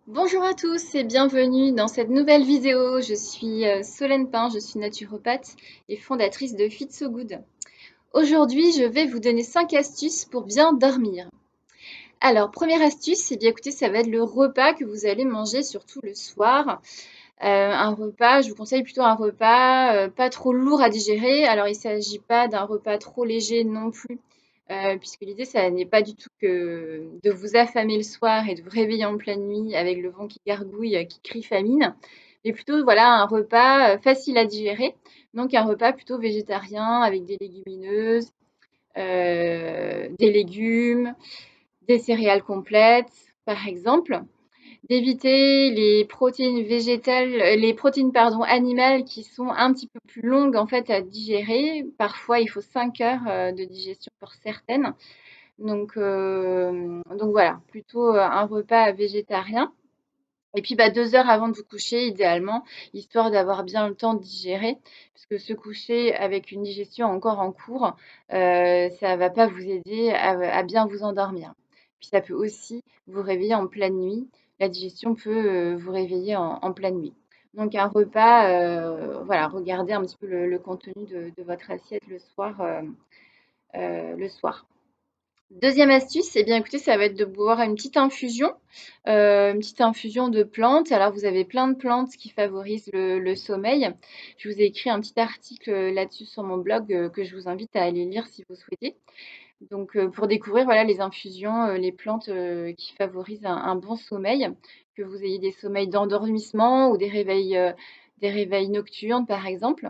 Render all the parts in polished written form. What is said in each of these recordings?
Bonjour à tous et bienvenue dans cette nouvelle vidéo. Je suis Solène Pain, je suis naturopathe et fondatrice de Fit So Good. Aujourd'hui, je vais vous donner 5 astuces pour bien dormir. Alors, première astuce, eh bien écoutez, ça va être le repas que vous allez manger surtout le soir. Un repas, je vous conseille plutôt un repas pas trop lourd à digérer. Alors, il ne s'agit pas d'un repas trop léger non plus, puisque l'idée, ça n'est pas du tout que de vous affamer le soir et de vous réveiller en pleine nuit avec le ventre qui gargouille, qui crie famine, mais plutôt voilà un repas facile à digérer. Donc, un repas plutôt végétarien avec des légumineuses, des légumes, des céréales complètes, par exemple d'éviter les protéines végétales, les protéines pardon, animales qui sont un petit peu plus longues en fait à digérer. Parfois, il faut 5 heures de digestion pour certaines. Donc voilà, plutôt un repas végétarien. Et puis 2 heures avant de vous coucher, idéalement, histoire d'avoir bien le temps de digérer, puisque se coucher avec une digestion encore en cours, ça va pas vous aider à bien vous endormir. Puis ça peut aussi vous réveiller en pleine nuit. La digestion peut vous réveiller en pleine nuit. Donc un repas, voilà, regardez un petit peu le contenu de votre assiette le soir, le soir. Deuxième astuce, eh bien écoutez, ça va être de boire une petite infusion de plantes. Alors vous avez plein de plantes qui favorisent le sommeil. Je vous ai écrit un petit article là-dessus sur mon blog que je vous invite à aller lire si vous souhaitez. Donc pour découvrir voilà les infusions, les plantes qui favorisent un bon sommeil, que vous ayez des sommeils d'endormissement ou des réveils nocturnes par exemple.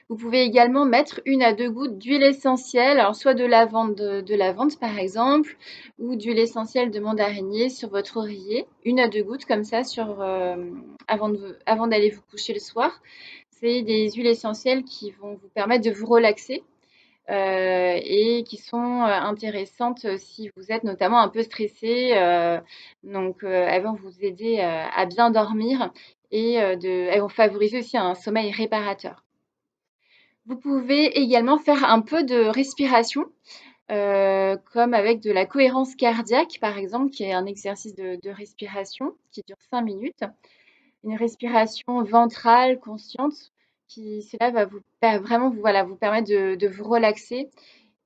Vous pouvez également mettre 1 à 2 gouttes d'huile essentielle, alors soit de lavande par exemple, ou d'huile essentielle de mandarinier sur votre oreiller. 1 à 2 gouttes comme ça avant d'aller vous coucher le soir. C'est des huiles essentielles qui vont vous permettre de vous relaxer et qui sont intéressantes si vous êtes notamment un peu stressé. Elles vont vous aider à bien dormir et elles vont favoriser aussi un sommeil réparateur. Vous pouvez également faire un peu de respiration, comme avec de la cohérence cardiaque, par exemple, qui est un exercice de respiration qui dure 5 minutes. Une respiration ventrale consciente qui, cela va vraiment voilà, vous permettre de vous relaxer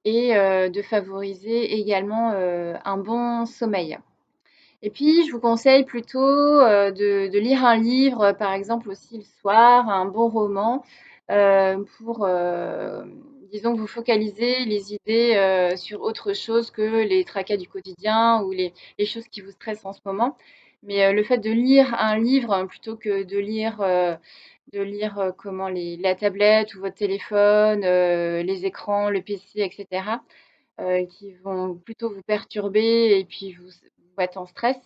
et de favoriser également un bon sommeil. Et puis, je vous conseille plutôt de lire un livre, par exemple aussi le soir, un bon roman, pour, disons, vous focaliser les idées sur autre chose que les tracas du quotidien ou les choses qui vous stressent en ce moment. Mais le fait de lire un livre plutôt que de lire comment la tablette ou votre téléphone, les écrans, le PC, etc., qui vont plutôt vous perturber et puis vous mettre en stress.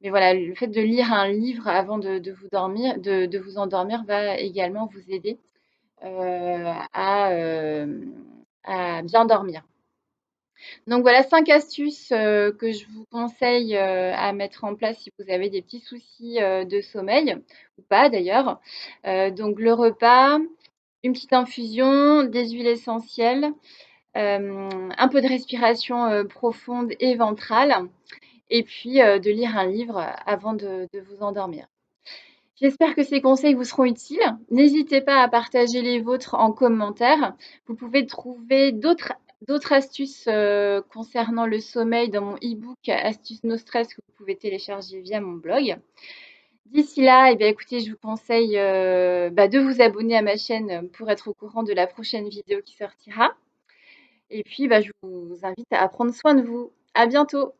Mais voilà, le fait de lire un livre avant de vous endormir va également vous aider à bien dormir. Donc voilà 5 astuces que je vous conseille à mettre en place si vous avez des petits soucis de sommeil, ou pas d'ailleurs. Donc le repas, une petite infusion, des huiles essentielles, un peu de respiration profonde et ventrale, et puis de lire un livre avant de vous endormir. J'espère que ces conseils vous seront utiles. N'hésitez pas à partager les vôtres en commentaire. Vous pouvez trouver d'autres astuces concernant le sommeil dans mon e-book Astuces No Stress que vous pouvez télécharger via mon blog. D'ici là, eh bien, écoutez, je vous conseille de vous abonner à ma chaîne pour être au courant de la prochaine vidéo qui sortira. Et puis, je vous invite à prendre soin de vous. À bientôt!